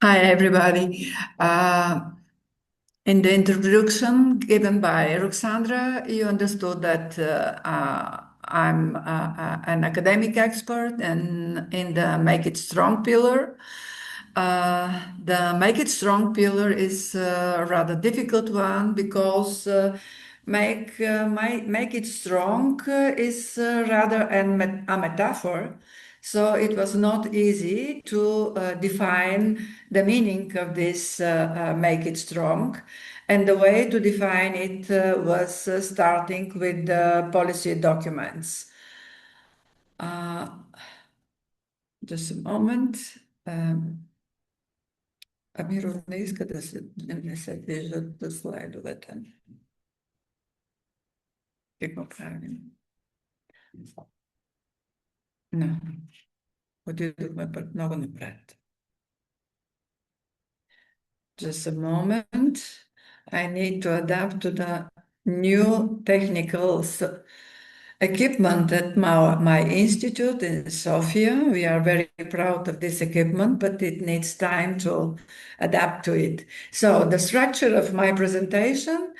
Hi, everybody. In the introduction given by Ruxandra, you understood that I'm an academic expert and in the Make It Strong pillar. The Make It Strong pillar is a rather difficult one because make it strong is rather a metaphor. So it was not easy to define the meaning of this make it strong. And the way to define it was starting with the policy documents. Just a moment. Ами не иска да не се виждат слайдовете. Какво правим? No. Отидохме пък много напред. Just a moment. I need to adapt to the new technical equipment at my institute in Sofia. We are very proud of this equipment, but it needs time to adapt to it. So the structure of my presentation,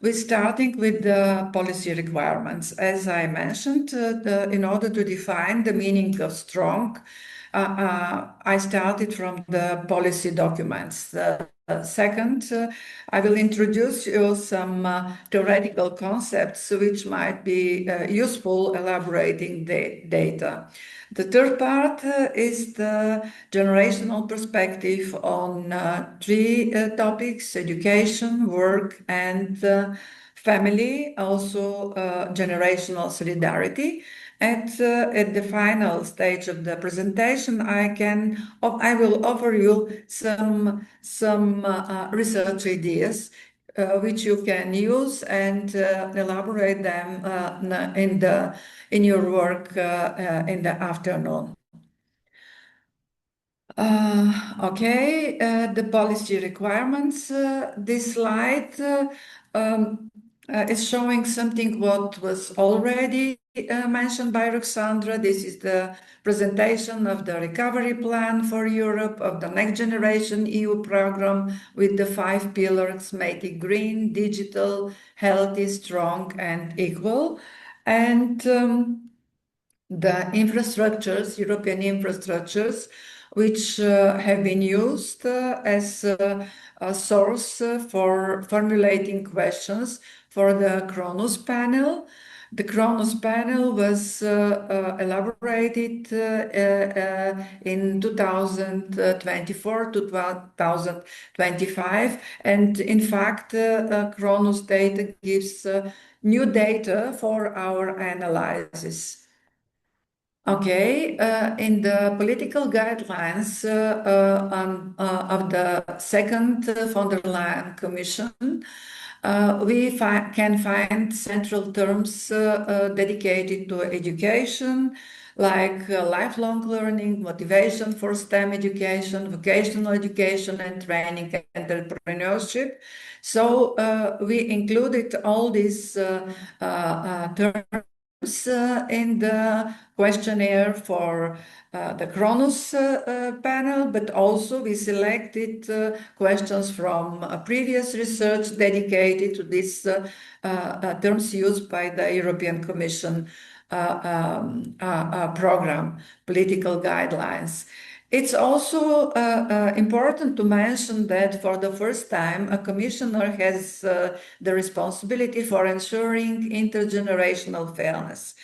we're starting with the policy requirements. As I mentioned, in order to define the meaning of strong, I started from the policy documents. Second, I will introduce you some theoretical concepts which might be useful elaborating the data. The third part is the generational perspective on three topics: education, work, and family, also generational solidarity. At the final stage of the presentation, I will offer you some research ideas which you can use and elaborate them in your work in the afternoon. Okay, the policy requirements. This slide is showing something what was already mentioned by Ruxandra. This is the presentation of the recovery plan for Europe, of the next generation EU program with the 5 pillars: make it green, digital, healthy, strong, and equal. And the infrastructures, European infrastructures, which have been used as a source for formulating questions for the Kronos panel. The Kronos panel was elaborated in 2024 to 2025, and in fact, Kronos data gives new data for our analysis. Okay, in the political guidelines of the second von der Leyen Commission, we can find central terms dedicated to education, like lifelong learning, motivation for STEM education, vocational education, and training and entrepreneurship. So we included all these terms in the questionnaire for the Kronos panel, but also we selected questions from previous research dedicated to these terms used by the European Commission program, political guidelines. It's also important to mention that for the first time, a commissioner has the responsibility for ensuring intergenerational fairness.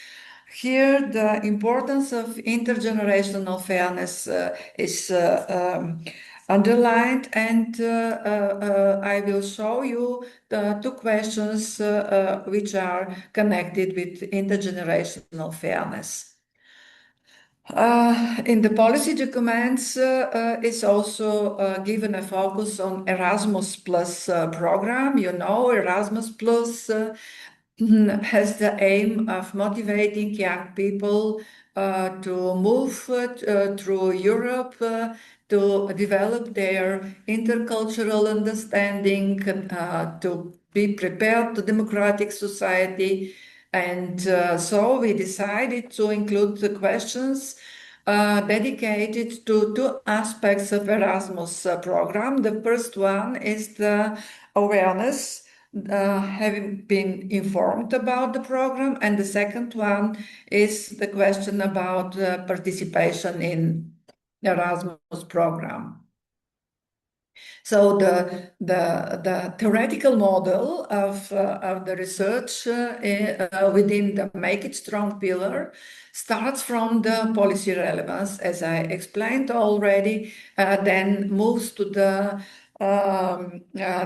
Here, the importance of intergenerational fairness is underlined, and I will show you the two questions which are connected with intergenerational fairness. In the policy documents, it's also given a focus on Erasmus Plus program. You know, Erasmus Plus has the aim of motivating young people to move through Europe, to develop their intercultural understanding, to be prepared to democratic society. And so we decided to include the questions dedicated to two aspects of Erasmus program. The first one is the awareness, having been informed about the program, and the second one is the question about participation in Erasmus program. So the theoretical model of the research within the Make It Strong pillar starts from the policy relevance, as I explained already, then moves to the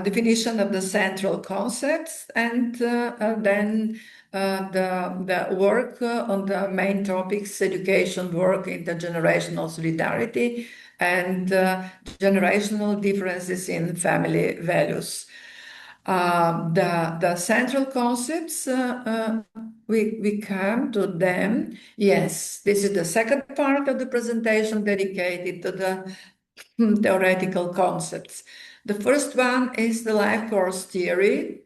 definition of the central concepts, and then the work on the main topics, education, work, intergenerational solidarity, and generational differences in family values. The central concepts, we come to them. Yes, this is the second part of the presentation dedicated to the theoretical concepts. The first one is the life course theory.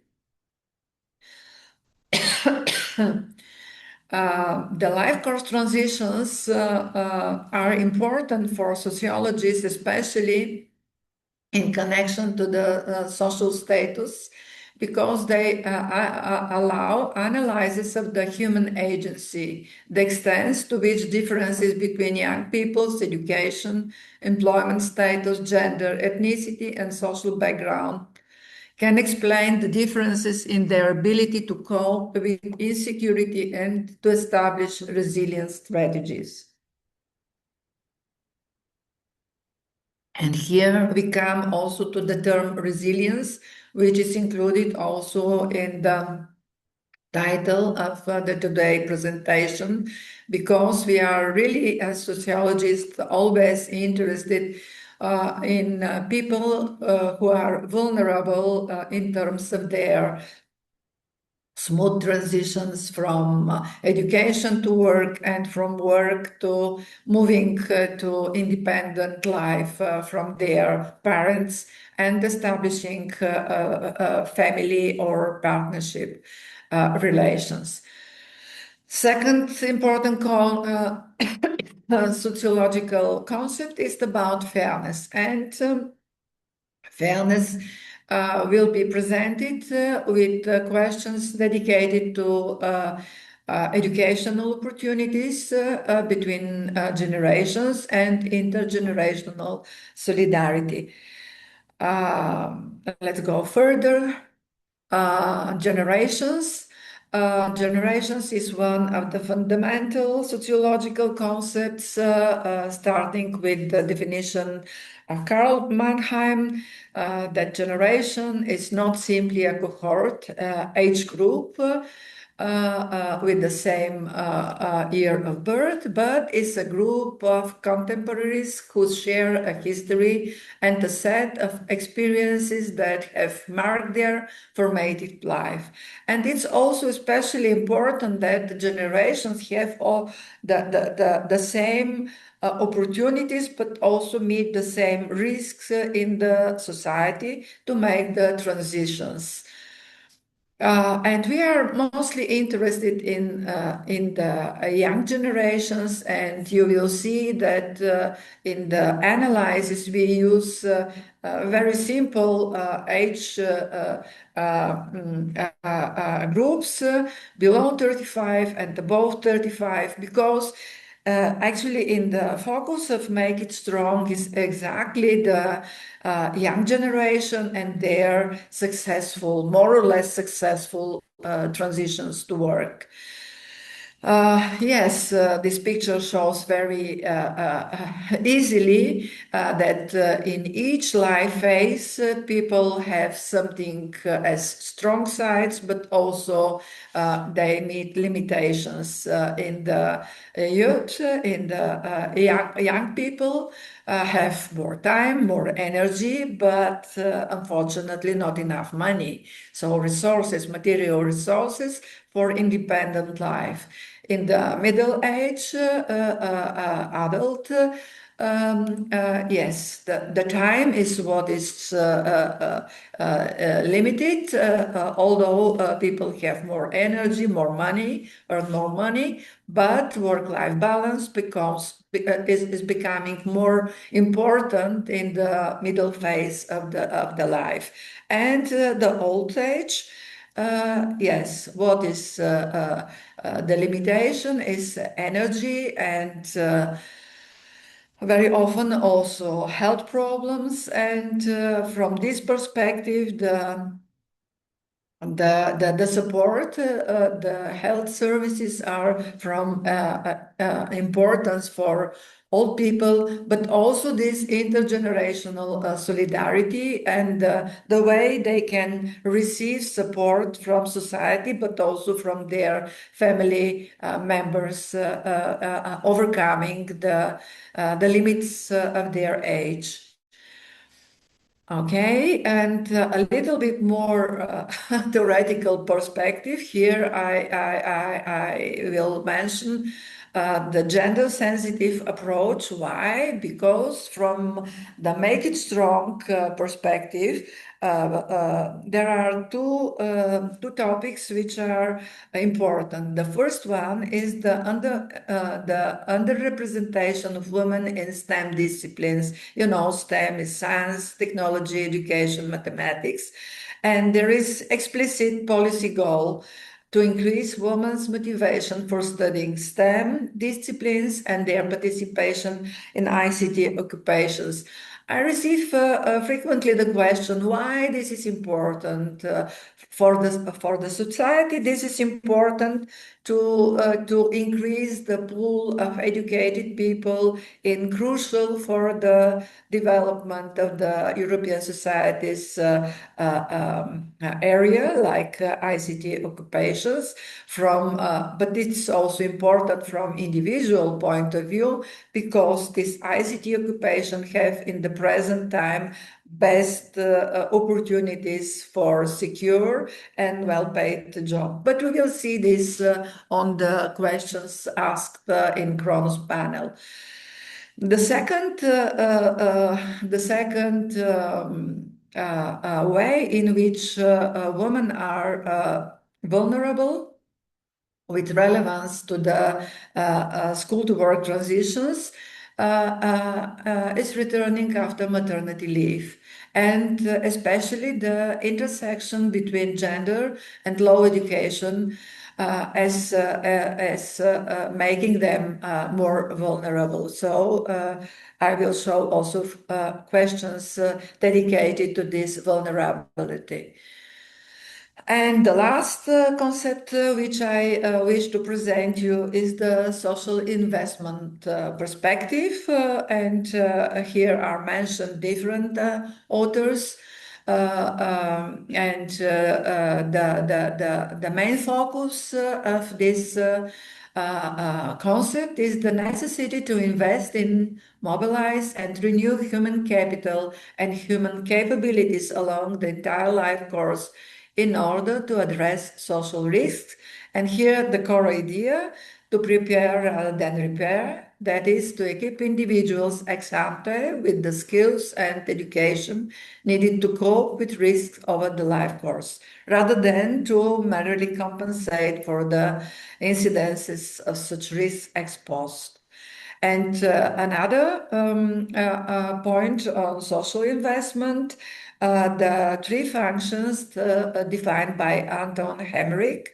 The life course transitions are important for sociologists, especially in connection to the social status, because they allow analysis of the human agency, the extent to which differences between young people's education, employment status, gender, ethnicity, and social background can explain the differences in their ability to cope with insecurity and to establish resilient strategies. And here we come also to the term resilience, which is included also in the title of the today presentation, because we are really, as sociologists, always interested in people who are vulnerable in terms of their smooth transitions from education to work, and from work to moving to independent life from their parents, and establishing family or partnership relations. Second important sociological concept is about fairness, and fairness will be presented with questions dedicated to educational opportunities between generations and intergenerational solidarity. Let's go further. Generations. Generations is one of the fundamental sociological concepts, starting with the definition of Karl Mannheim, that generation is not simply a cohort, age group, with the same year of birth, but is a group of contemporaries who share a history and a set of experiences that have marked their formative life. And it's also especially important that the generations have all the same opportunities, but also meet the same risks in the society to make the transitions. And we are mostly interested in the young generations, and you will see that in the analysis we use very simple age groups below 35 and above 35, because actually in the focus of Make It Strong is exactly the young generation and their successful, more or less successful transitions to work. Yes, this picture shows very easily that in each life phase, people have something as strong sides, but also they meet limitations in the youth, in the young people. Have more time, more energy, but unfortunately not enough money. So resources, material resources for independent life. In the middle age, adult, Yes, the time is what is limited, although people have more energy, more money, earn more money, but work-life balance is becoming more important in the middle phase of the life. And the old age, yes, what is the limitation is energy and very often also health problems. And from this perspective, the support, the health services are from importance for all people, but also this intergenerational solidarity and the way they can receive support from society, but also from their family members, overcoming the limits of their age. Okay, and a little bit more theoretical perspective here. I will mention the gender-sensitive approach. Why? Because from the Make It Strong perspective, there are two topics which are important. The first one is the underrepresentation of women in STEM disciplines. You know, STEM is science, technology, education, mathematics, and there is explicit policy goal to increase women's motivation for studying STEM disciplines and their participation in ICT occupations. I receive frequently the question why this is important for the society. This is important to increase the pool of educated people in crucial for the development of the European society's area like ICT occupations but it's also important from individual point of view because this ICT occupation have in the present time best opportunities for secure and well-paid job. But we will see this on the questions asked in Kronos panel. The second way in which women are vulnerable with relevance to the school-to-work transitions is returning after maternity leave, and especially the intersection between gender and low education as making them more vulnerable. So I will show also questions dedicated to this vulnerability. And the last concept which I wish to present you is the social investment perspective. And here are mentioned different authors. And the main focus of this concept is the necessity to invest in, mobilize, and renew human capital and human capabilities along the entire life course in order to address social risks. And here the core idea, to prepare rather than repair, that is to equip individuals ex ante with the skills and education needed to cope with risks over the life course, rather than to merely compensate for the incidences of such risks ex post. And another point on social investment, the three functions defined by Anton Hemmerich.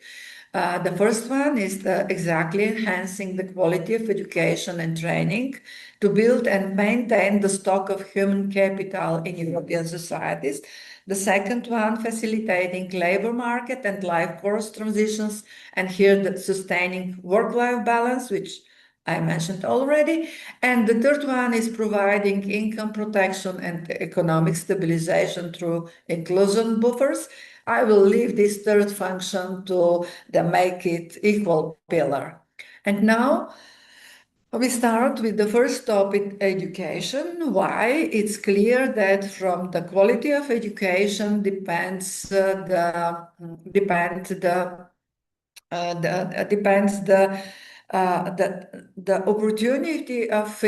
The first one is exactly enhancing the quality of education and training to build and maintain the stock of human capital in European societies. The second one, facilitating labor market and life course transitions, and here the sustaining work-life balance, which I mentioned already. And the third one is providing income protection and economic stabilization through inclusion buffers. I will leave this third function to the Make It Equal pillar. And now we start with the first topic, education. Why? It's clear that from the quality of education depends depends the the opportunity of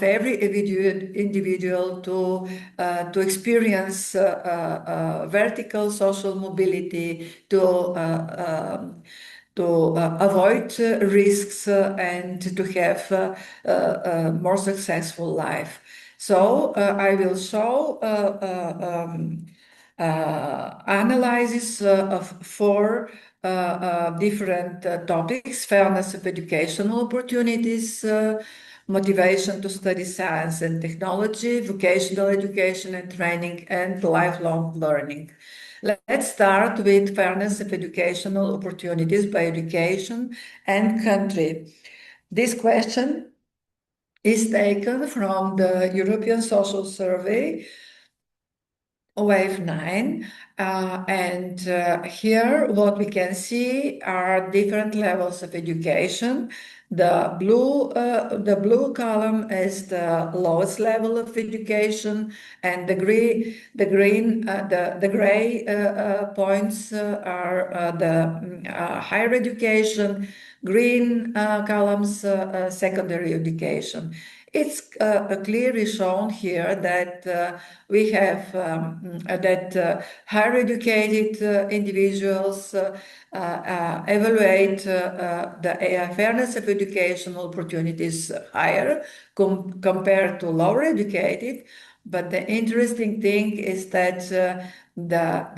every individual to experience vertical social mobility, to avoid risks and to have a more successful life. So I will show analysis of four different topics: fairness of educational opportunities, motivation to study science and technology, vocational education and training, and lifelong learning. Let's start with fairness of educational opportunities by education and country. This question is taken from the European Social Survey, Wave 9, and here what we can see are different levels of education. The blue column is the lowest level of education, and the gray points are the higher education. Green columns, secondary education. It's clearly shown here that we have higher educated individuals evaluate the fairness of educational opportunities higher compared to lower educated. But the interesting thing is that the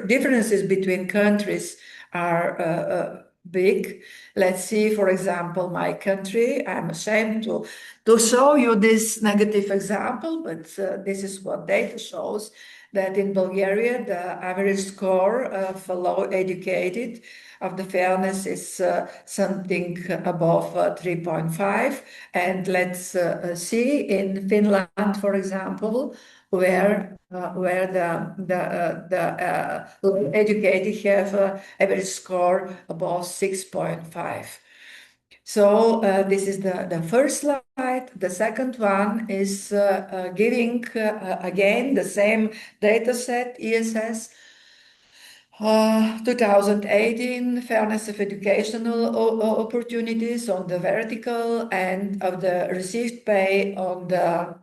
differences between countries are big. Let's see, for example, my country. I'm ashamed to show you this negative example, but this is what data shows, that in Bulgaria, the average score of low educated of the fairness is something above 3.5. And let's see in Finland, for example, where the educated have average score above 6.5. So this is the first slide. The second one is giving again the same data set, ESS 2018, fairness of educational opportunities on the vertical and of the received pay on the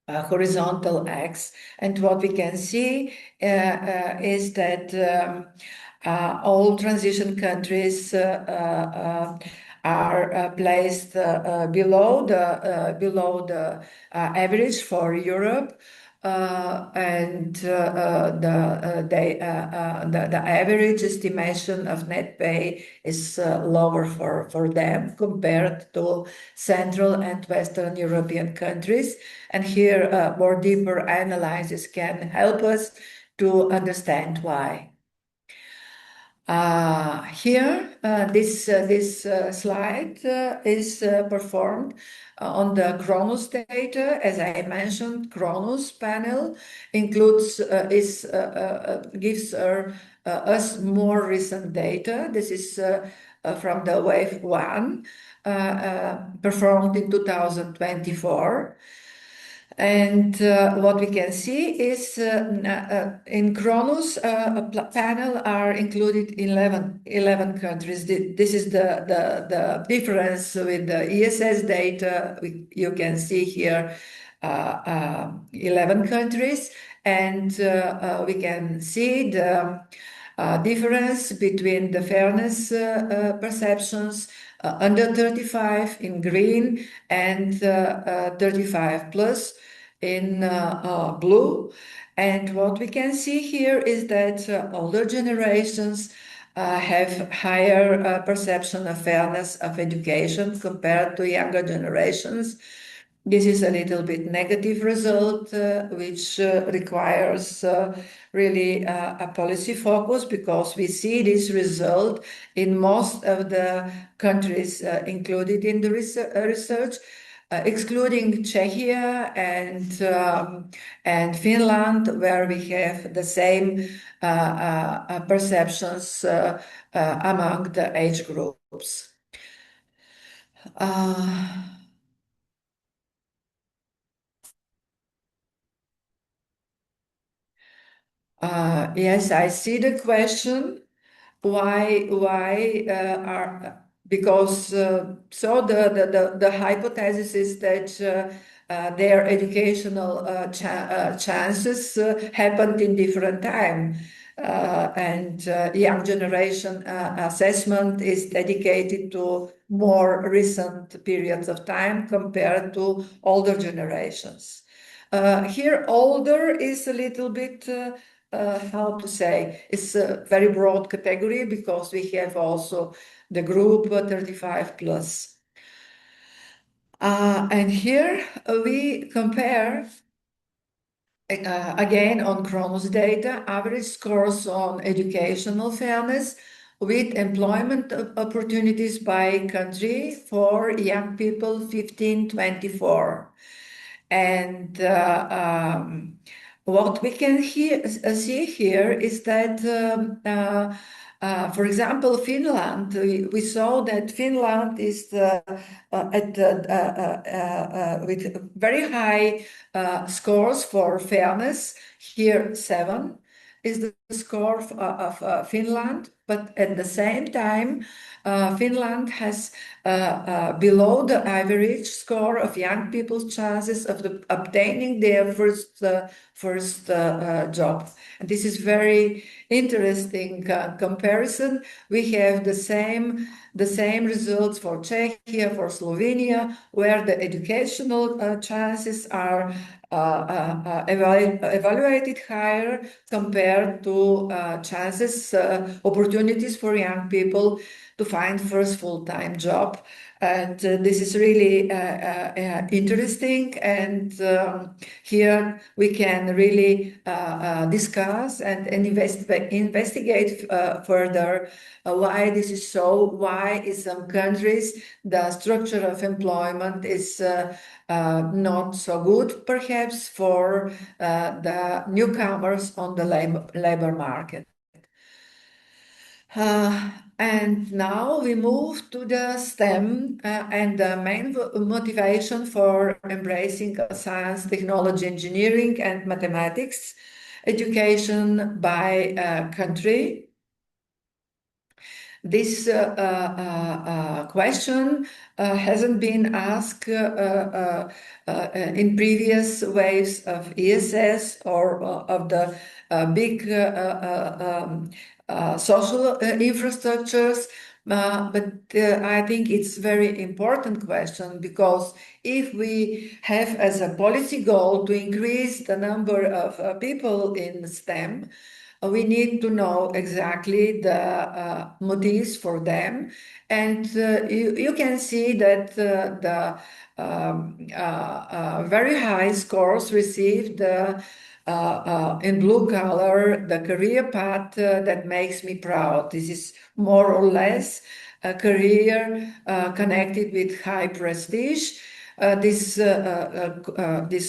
horizontal x. And what we can see is that all transition countries are placed below the average for Europe. The average estimation of net pay is lower for them compared to Central and Western European countries. And here, more deeper analysis can help us to understand why. Here, this slide is performed on the Kronos data. As I mentioned, Kronos panel includes gives us more recent data. This is from the wave 1, performed in 2024. And what we can see is in Kronos, a panel are included 11 countries. This is the difference with the ESS data. You can see here 11 countries, and we can see the difference between the fairness perceptions under 35 in green and 35 plus in blue. And what we can see here is that older generations have higher perception of fairness of education compared to younger generations. This is a little bit negative result, which requires really a policy focus, because we see this result in most of the countries included in the research, excluding Czechia and Finland, where we have the same perceptions among the age groups. Yes, I see the question. why are because so the hypothesis is that their educational chances happened in different time. And young generation assessment is dedicated to more recent periods of time compared to older generations. Here, older is a little bit, how to say, it's a very broad category because we have also the group 35 plus. And here we compare again on Kronos data, average scores on educational fairness with employment opportunities by country for young people 15-24. And what we can see here is that, for example, Finland, we saw that Finland is with very high scores for fairness. Here, 7 is the score of Finland, but at the same time, Finland has below the average score of young people's chances of obtaining their first job. And this is very interesting comparison. We have the same results for Czechia, for Slovenia, where the educational chances are evaluated higher compared to chances, opportunities for young people to find first full-time job. And this is really interesting. And here we can really discuss and investigate further why this is so, why in some countries the structure of employment is not so good, perhaps, for the newcomers on the labor market. And now we move to the STEM and the main motivation for embracing science, technology, engineering, and mathematics education by country. This question hasn't been asked in previous waves of ESS or of the big social infrastructures. But I think it's very important question because if we have as a policy goal to increase the number of people in STEM, we need to know exactly the motives for them. And you can see that the very high scores received in blue color, the career path that makes me proud. This is more or less a career connected with high prestige. This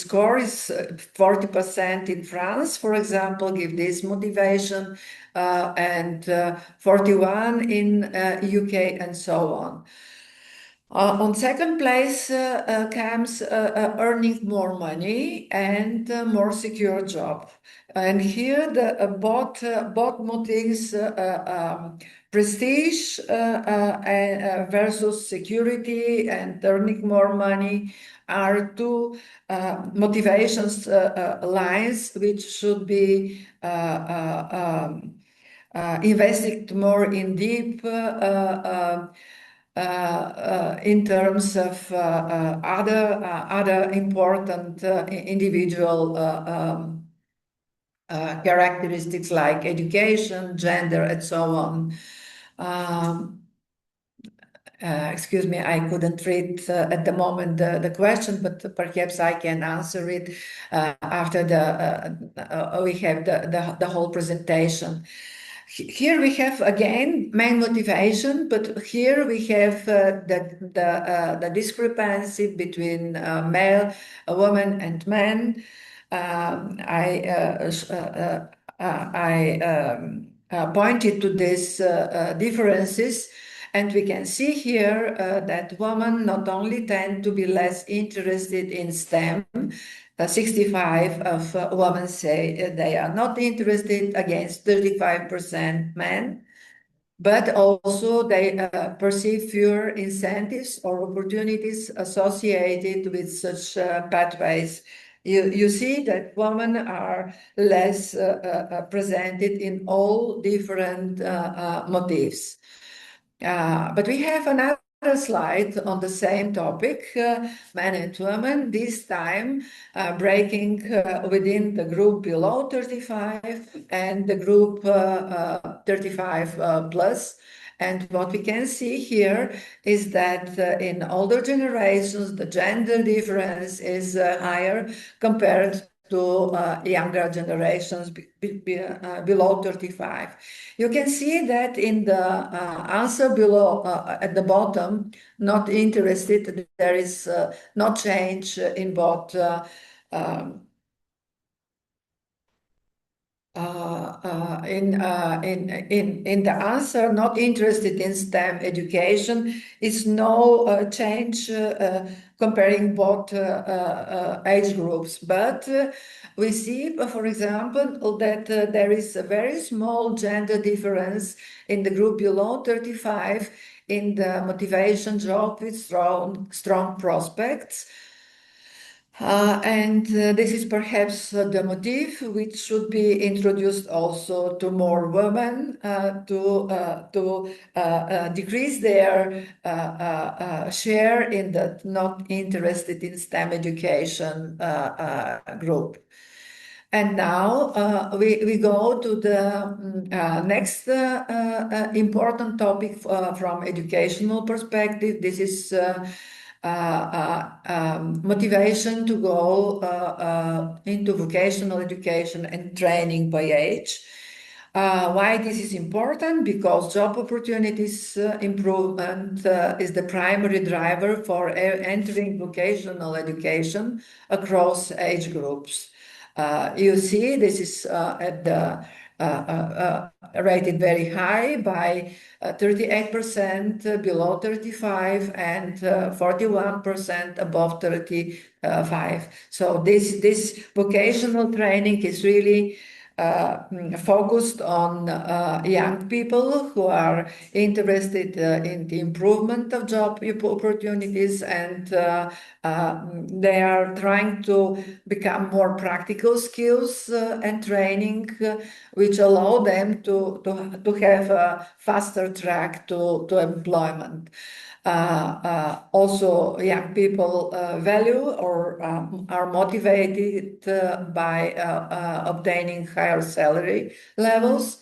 score is 40% in France, for example, give this motivation, and 41 in UK, and so on. On second place comes earning more money and more secure job. And here the both motives, prestige versus security and earning more money, are two motivations lines which should be invested more in deep in terms of other important individual characteristics like education, gender, and so on. Excuse me, I couldn't read at the moment the question, but perhaps I can answer it after we have the whole presentation. Here we have again main motivation, but here we have the discrepancy between male, woman, and men. I pointed to these differences, and we can see here that women not only tend to be less interested in STEM. 65 of women say they are not interested against 35% men. but also they perceive fewer incentives or opportunities associated with such pathways. You see that women are less presented in all different motifs. But we have another slide on the same topic, men and women, this time breaking within the group below 35 and the group 35 plus. And what we can see here is that in older generations, the gender difference is higher compared to younger generations below 35. You can see that in the answer below at the bottom, not interested, there is no change in both um, in the answer, not interested in STEM education, is no change comparing both age groups. But we see, for example, that there is a very small gender difference in the group below 35 in the motivation job with strong prospects. And this is perhaps the motive which should be introduced also to more women to decrease their share in the not interested in STEM education group. And now we go to the next important topic from educational perspective. This is motivation to go into vocational education and training by age. Why this is important? Because job opportunities improvement is the primary driver for entering vocational education across age groups. You see, this is at the rated very high by 38% below 35 and 41% above 35. So this vocational training is really focused on young people who are interested in the improvement of job opportunities, and they are trying to become more practical skills and training which allow them to have a faster track to employment. Also, young people value or are motivated by obtaining higher salary levels.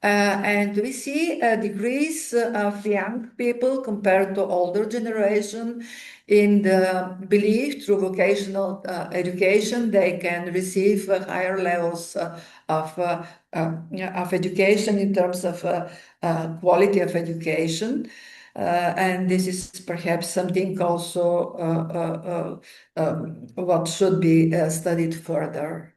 And we see a decrease of young people compared to older generation in the belief through vocational education they can receive higher levels of education in terms of quality of education. And this is perhaps something also what should be studied further.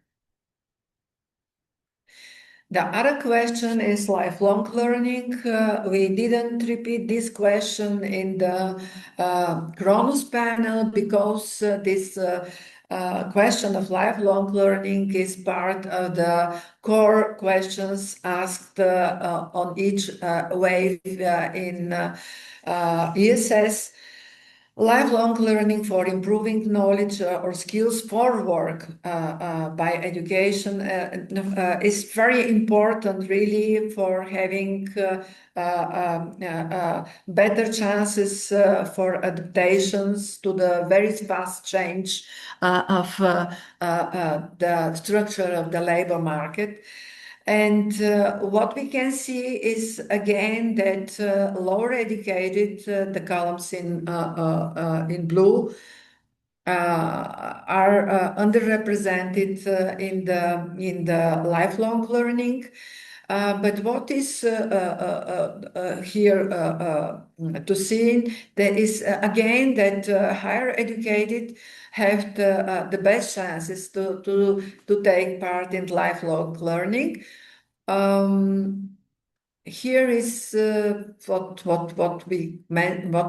The other question is lifelong learning. We didn't repeat this question in the Cronus panel because this question of lifelong learning is part of the core questions asked on each wave in ESS. Lifelong learning for improving knowledge or skills for work by education is very important, really, for having better chances for adaptations to the very fast change of the structure of the labor market. And what we can see is again that lower educated, the columns in blue, are underrepresented in the lifelong learning. But what is here to see that is again that higher educated have the best chances to take part in lifelong learning. Here is what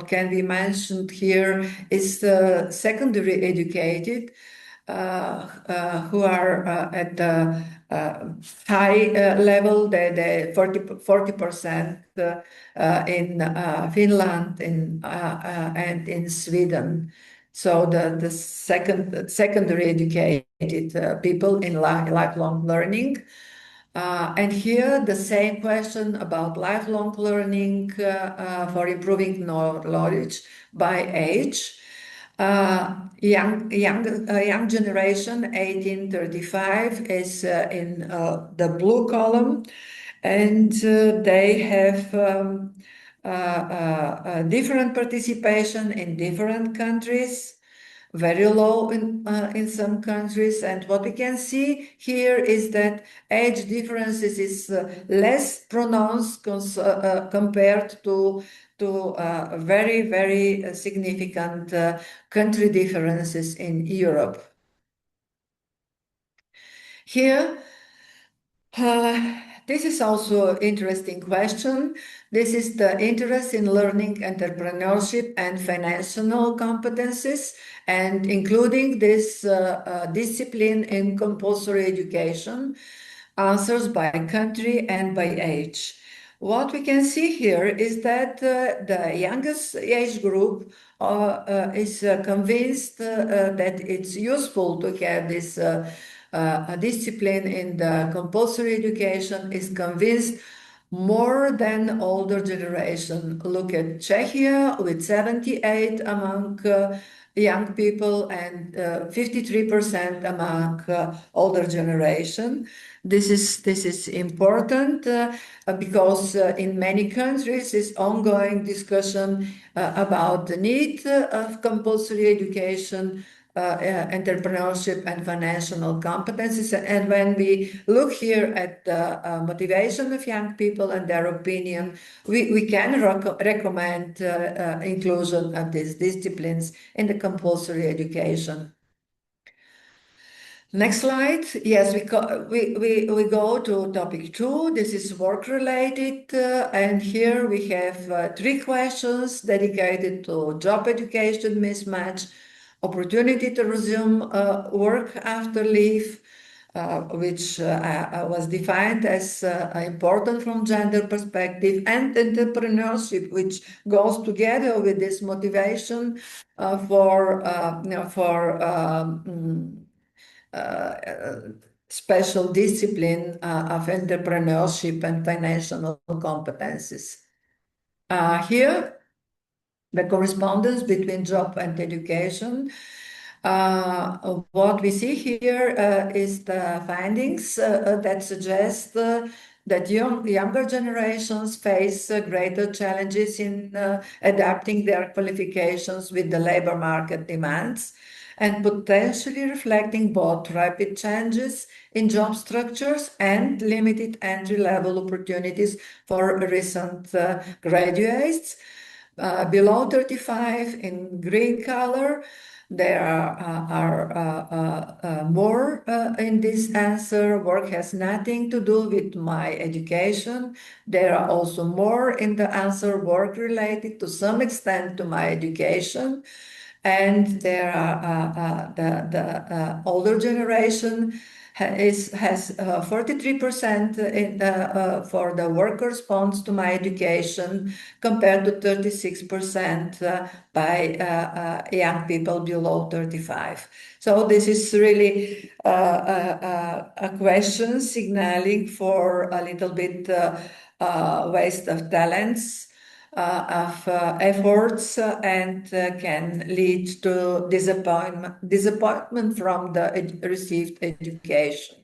can be mentioned here is secondary educated. who are at the high level, the 40% in Finland and in Sweden. So the secondary educated people in lifelong learning. And here the same question about lifelong learning for improving knowledge by age. Young generation 1835 is in the blue column, and they have different participation in different countries, very low in some countries. And what we can see here is that age differences is less pronounced compared to very, very significant country differences in Europe. Here, this is also an interesting question. This is the interest in learning entrepreneurship and financial competencies, and including this discipline in compulsory education, answers by country and by age. What we can see here is that the youngest age group is convinced that it's useful to have this discipline in the compulsory education, is convinced more than older generation. Look at Czechia with 78 among young people and 53% among older generation. This is important because in many countries is ongoing discussion about the need of compulsory education, entrepreneurship and financial competencies. And when we look here at the motivation of young people and their opinion, we can recommend inclusion of these disciplines in the compulsory education. Next slide. Yes, we go to topic 2. This is work related, and here we have 3 questions dedicated to job education mismatch, opportunity to resume work after leave, which was defined as important from gender perspective, and entrepreneurship, which goes together with this motivation for special discipline of entrepreneurship and financial competencies. Here, the correspondence between job and education. What we see here is the findings that suggest that younger generations face greater challenges in adapting their qualifications with the labor market demands, and potentially reflecting both rapid changes in job structures and limited entry-level opportunities for recent graduates. Below 35 in green color, there are more in this answer. Work has nothing to do with my education. There are also more in the answer, work related to some extent to my education. And there are the older generation has 43% for the work response to my education, compared to 36% by young people below 35. So this is really a question signaling for a little bit waste of talents, of efforts, and can lead to disappointment from the received education.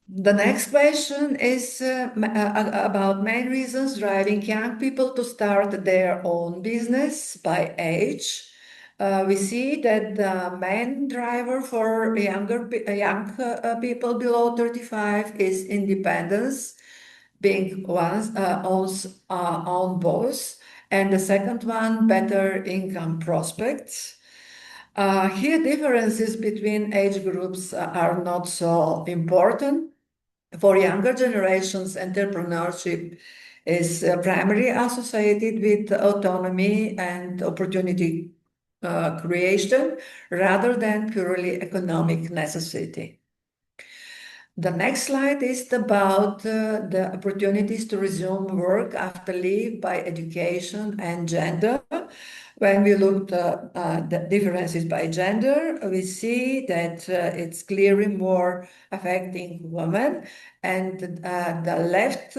The next question is about main reasons driving young people to start their own business by age. We see that the main driver for young people below 35 is independence, being one's own boss, and the second one, better income prospects. Here, differences between age groups are not so important. For younger generations, entrepreneurship is primarily associated with autonomy and opportunity creation rather than purely economic necessity. The next slide is about the opportunities to resume work after leave by education and gender. When we looked at the differences by gender, we see that it's clearly more affecting women. And the left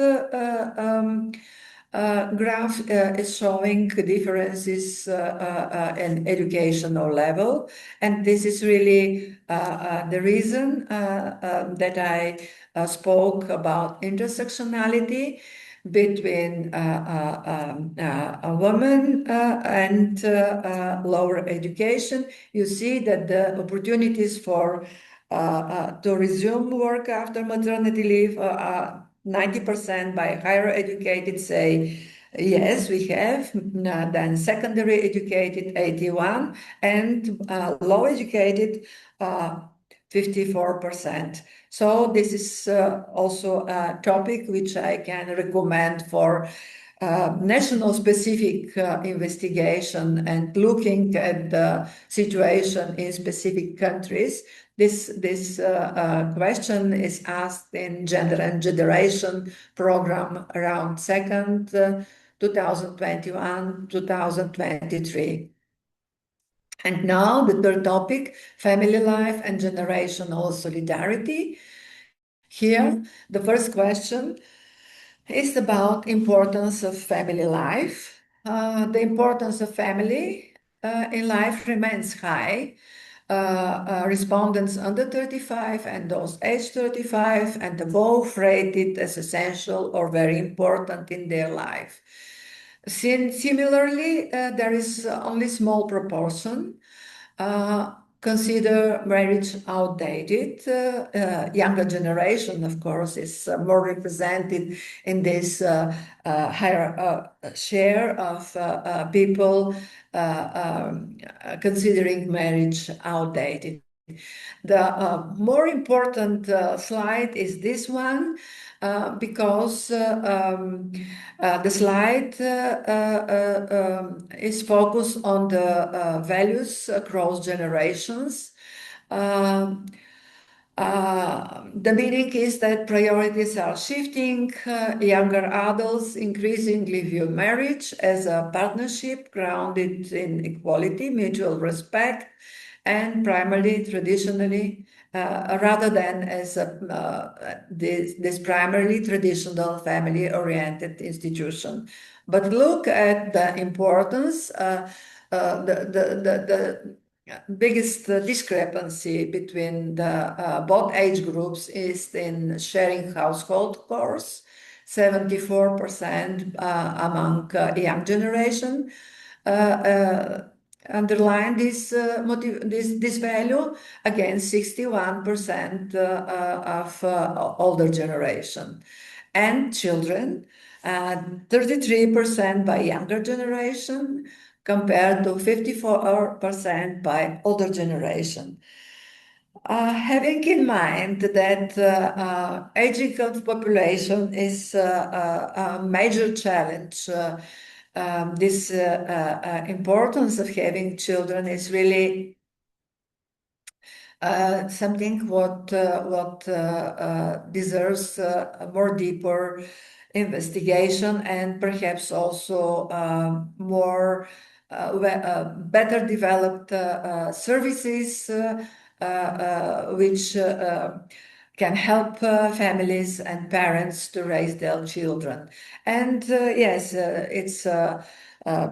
graph is showing differences in educational level. And this is really the reason that I spoke about intersectionality between a woman and lower education. You see that the opportunities for to resume work after maternity leave 90% by higher educated say yes, we have. Then secondary educated 81 and low educated 54%. So this is also a topic which I can recommend for national specific investigation and looking at the situation in specific countries. This question is asked in Gender and Generation program around 2021-2023. And now the third topic, family life and generational solidarity. Here, the first question is about importance of family life. The importance of family in life remains high. Respondents under 35 and those age 35 and above rated as essential or very important in their life. Similarly, there is only small proportion consider marriage outdated. Younger generation, of course, is more represented in this higher share of people considering marriage outdated. The more important slide is this one because the slide is focused on the values across generations. The meaning is that priorities are shifting. Younger adults increasingly view marriage as a partnership grounded in equality, mutual respect, and primarily traditionally, rather than as this primarily traditional family-oriented institution. But look at the importance, the biggest discrepancy between the both age groups is in sharing household chores, 74% among young generation. Underline this this value against 61% of older generation, and children, 33% by younger generation compared to 54% by older generation. Having in mind that aging of population is a major challenge, this importance of having children is really something what deserves a more deeper investigation and perhaps also more better developed services which can help families and parents to raise their children. And yes, it's a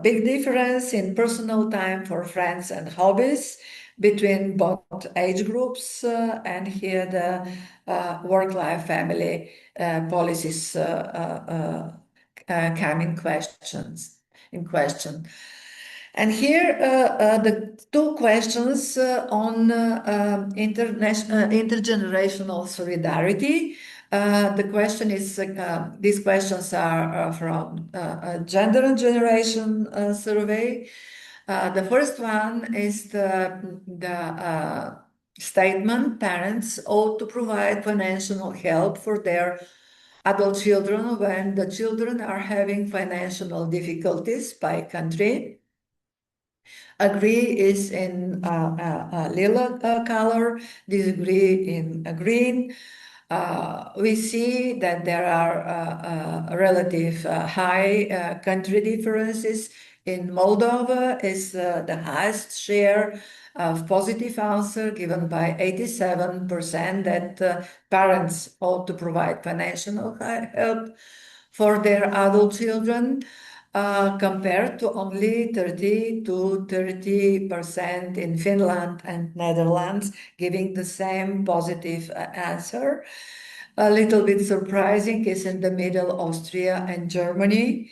big difference in personal time for friends and hobbies between both age groups, and here the work-life family policies come in question. And here the two questions on intergenerational solidarity. The question is, these questions are from a gender and generation survey. The first one is the statement parents ought to provide financial help for their adult children when the children are having financial difficulties by country. Agree is in lila color, disagree in green. We see that there are relative high country differences. In Moldova is the highest share of positive answer given by 87% that parents ought to provide financial help for their adult children, compared to only 30 to 30% in Finland and Netherlands, giving the same positive answer. A little bit surprising is in the middle, Austria and Germany,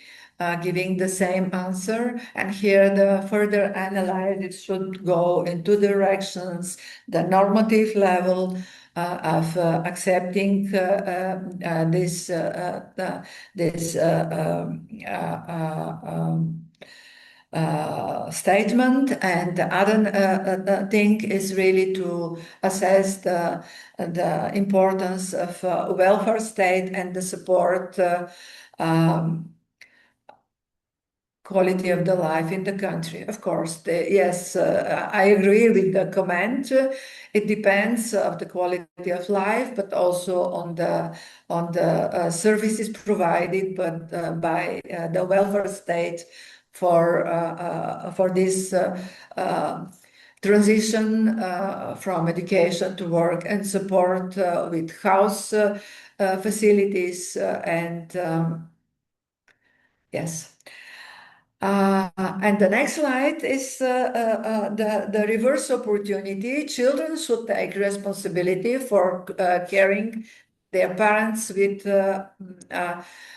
giving the same answer. And here the further analysis should go in two directions: the normative level of accepting this statement, and the other thing is really to assess the importance of welfare state and the support um, quality of the life in the country. Of course, yes, I agree with the comment. It depends of the quality of life, but also on the services provided, but by the welfare state for this transition from education to work, and support with house facilities and yes. And the next slide is the reverse opportunity. Children should take responsibility for caring their parents with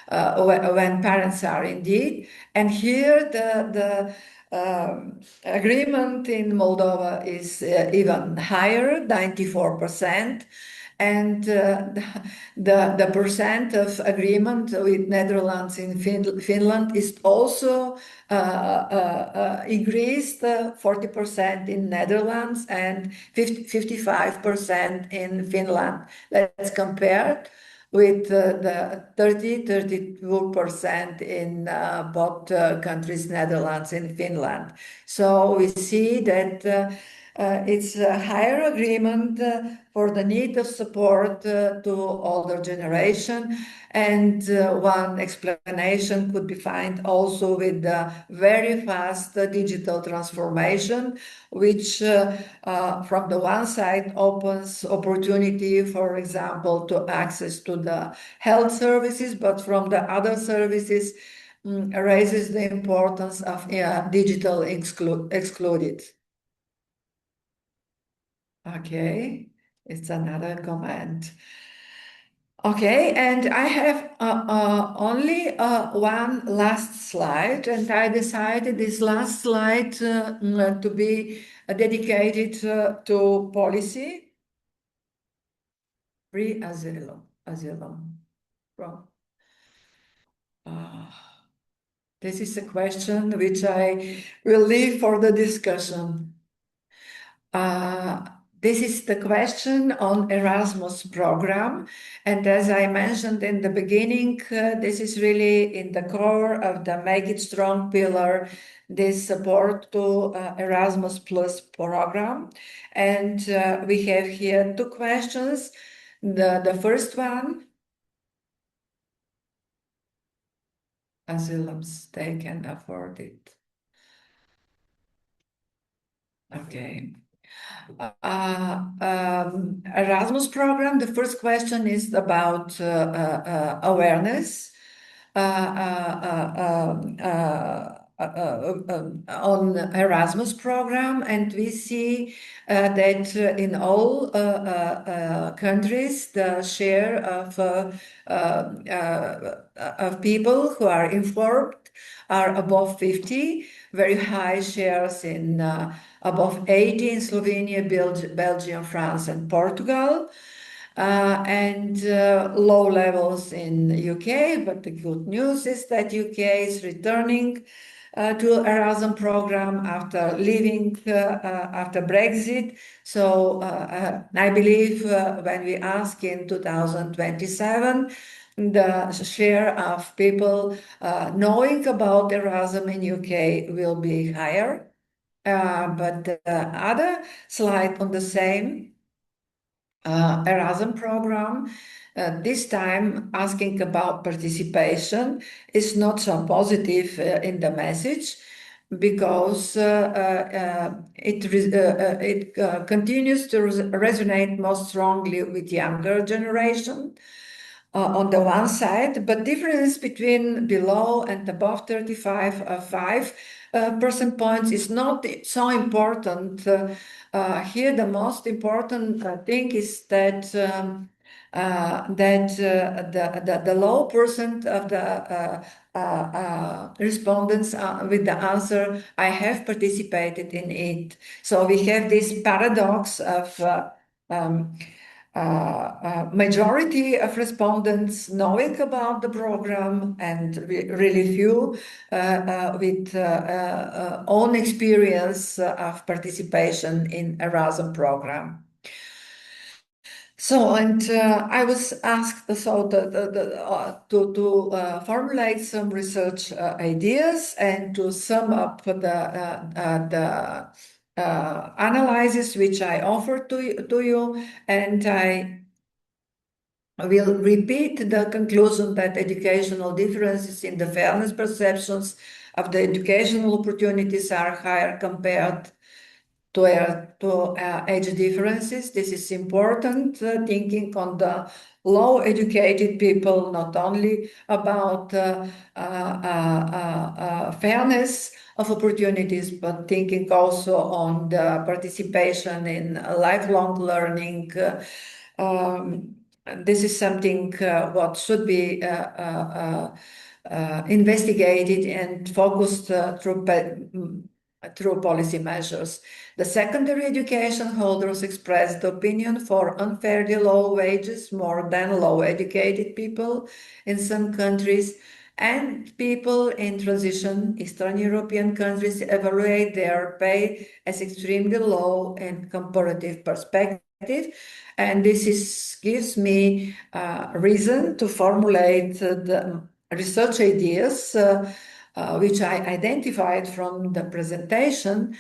when parents are indeed. And here the agreement in Moldova is even higher, 94%. And the percent of agreement with Netherlands in Finland is also increased, 40% in Netherlands and 55% in Finland. Let's compare with the 32% in both countries, Netherlands and Finland. So we see that it's a higher agreement for the need of support to older generation. And one explanation could be found also with the very fast digital transformation, which from the one side opens opportunity, for example, to access to the health services, but from the other services raises the importance of digital excluded. Okay, it's another comment. Okay, and I have only one last slide, and I decided this last slide to be dedicated to policy, free asylum. From, uh, this is a question which I will leave for the discussion. Uh, this is the question on Erasmus program. And as I mentioned in the beginning, this is really in the core of the Make It Strong pillar, this support to Erasmus Plus program. And we have here two questions. The first one, asylums, they can afford it. Okay. Erasmus program, the first question is about awareness on Erasmus program, and we see that in all countries the share of people who are informed are above 50, very high shares in above 80 in Slovenia, Belgium, France, and Portugal, and low levels in UK. But the good news is that UK is returning to Erasmus program after leaving after Brexit. So I believe when we ask in 2027, the share of people knowing about Erasmus in UK will be higher. but the other slide on the same Erasmus program, this time asking about participation, is not so positive in the message because it continues to resonate most strongly with younger generation on the one side, but difference between below and above 35 5 percent points is not so important. Here, the most important thing is that the low percent of the respondents with the answer, I have participated in it. So we have this paradox of majority of respondents knowing about the program and really few with own experience of participation in Erasmus program. So, and I was asked to formulate some research ideas and to sum up the analysis which I offered to you, and I will repeat the conclusion that educational differences in the fairness perceptions of the educational opportunities are higher compared to age differences. This is important, thinking on the low educated people, not only about fairness of opportunities, but thinking also on the participation in lifelong learning. This is something what should be investigated and focused through policy measures. The secondary education holders expressed the opinion for unfairly low wages more than low educated people in some countries, and people in transition Eastern European countries evaluate their pay as extremely low in comparative perspective. And gives me reason to formulate the research ideas which I identified from the presentation,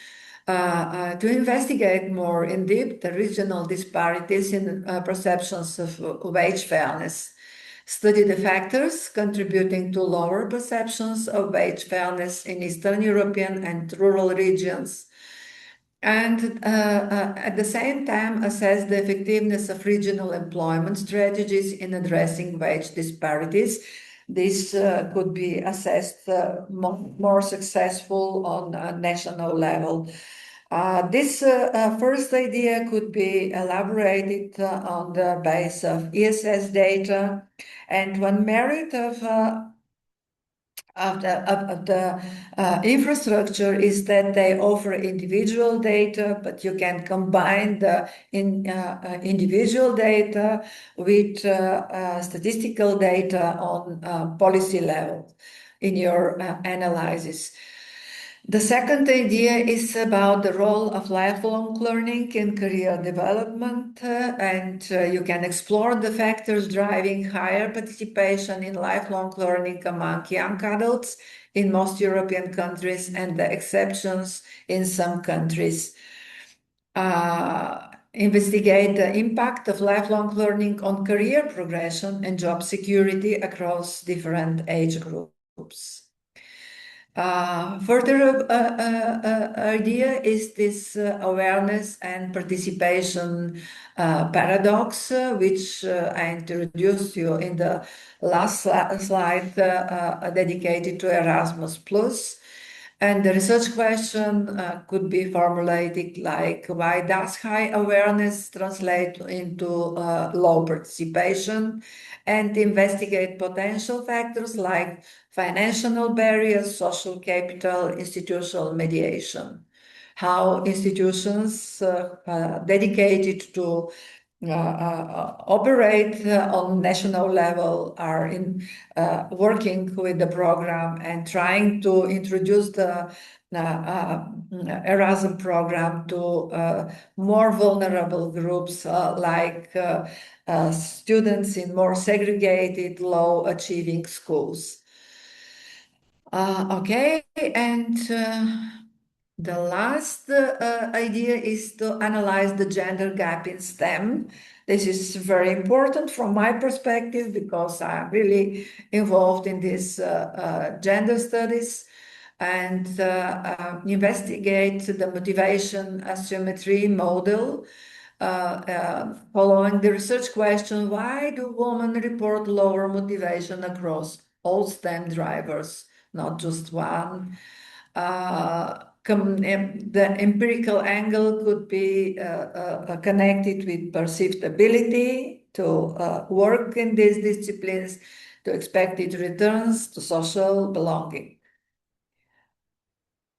to investigate more in depth the regional disparities in perceptions of wage fairness, study the factors contributing to lower perceptions of wage fairness in Eastern European and rural regions, and at the same time assess the effectiveness of regional employment strategies in addressing wage disparities. This could be assessed more successful on a national level. This first idea could be elaborated on the base of ESS data, and one merit of the infrastructure is that they offer individual data, but you can combine the individual data with statistical data on policy level in your analysis. The second idea is about the role of lifelong learning in career development, and you can explore the factors driving higher participation in lifelong learning among young adults in most European countries and the exceptions in some countries. Investigate the impact of lifelong learning on career progression and job security across different age groups. Further idea is this awareness and participation paradox, which I introduced you in the last slide dedicated to Erasmus Plus. And the research question could be formulated like, why does high awareness translate into low participation? And investigate potential factors like financial barriers, social capital, institutional mediation. How institutions dedicated to operate on national level are working with the program and trying to introduce the Erasmus program to more vulnerable groups like students in more segregated, low achieving schools. Okay, and The last idea is to analyze the gender gap in STEM. This is very important from my perspective because I'm really involved in this gender studies and investigate the motivation asymmetry model following the research question, why do women report lower motivation across all STEM drivers, not just one? The empirical angle could be connected with perceived ability to work in these disciplines, to expected returns, to social belonging.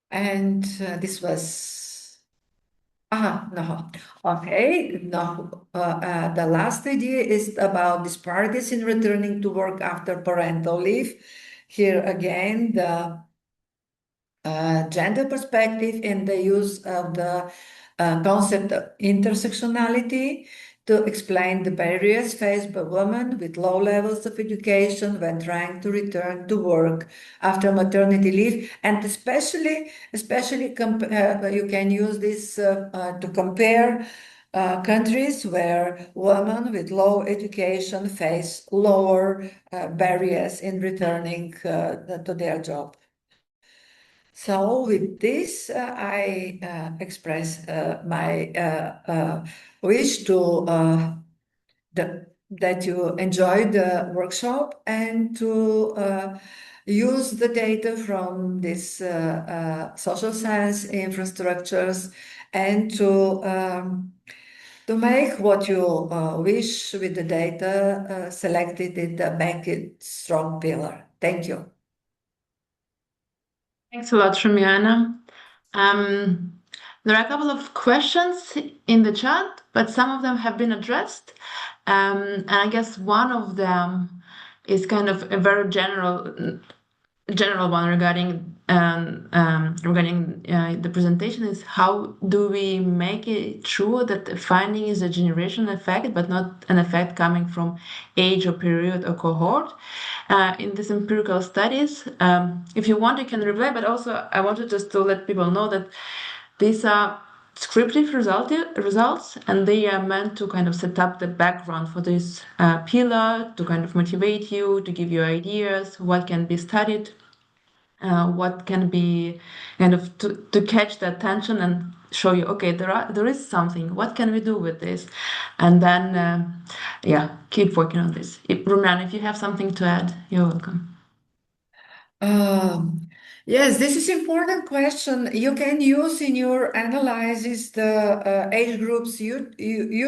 And this was, no, okay, no. The last idea is about disparities in returning to work after parental leave. Here again, the gender perspective and the use of the concept of intersectionality to explain the barriers faced by women with low levels of education when trying to return to work after maternity leave, and especially you can use this to compare countries where women with low education face lower barriers in returning to their job. So with this, I express my wish to that you enjoy the workshop and to use the data from this social science infrastructures and to make what you wish with the data selected in the Make It Strong pillar. Thank you. Thanks a lot, Rumiana. There are a couple of questions in the chat, but some of them have been addressed. And I guess one of them is kind of a very general one regarding the presentation is how do we make it true that the finding is a generational effect, but not an effect coming from age or period or cohort in these empirical studies. If you want, you can reply, but also I wanted just to let people know that these are descriptive results, and they are meant to kind of set up the background for this pillar, to kind of motivate you, to give you ideas, what can be studied, what can be kind of to catch the attention and show you, okay, there is something, what can we do with this? And then, keep working on this. Rumiana, if you have something to add, you're welcome. Yes, this is important question. You can use in your analysis the age groups you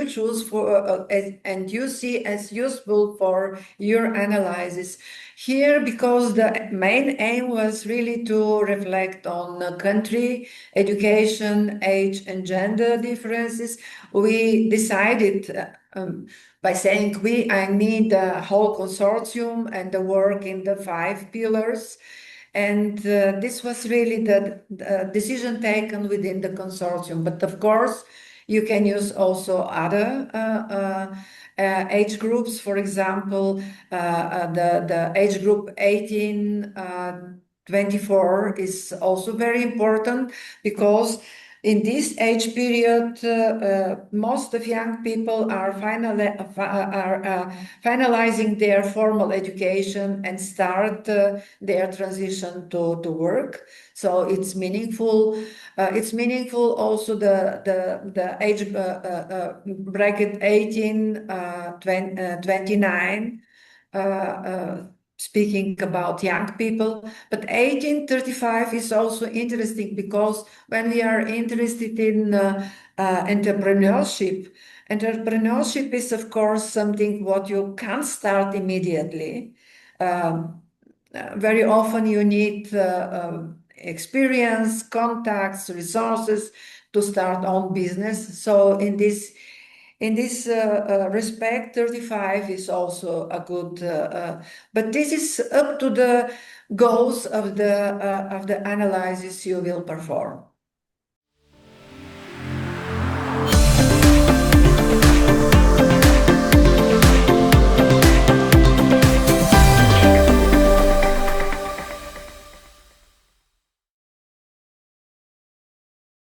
choose for and you see as useful for your analysis. Here, because the main aim was really to reflect on country, education, age, and gender differences, we decided by saying I need the whole consortium and the work in the 5 pillars. And this was really the decision taken within the consortium. But of course, you can use also other age groups. For example, the age group 18-24 is also very important because in this age period, most of young people are finalizing their formal education and start their transition to work. So it's meaningful. It's meaningful also the age bracket 18-29. Speaking about young people, but 18-35 is also interesting because when we are interested in entrepreneurship is of course something what you can't start immediately. Very often you need experience, contacts, resources to start own business. So in this respect, 35 is also a good, but this is up to the goals of the analysis you will perform.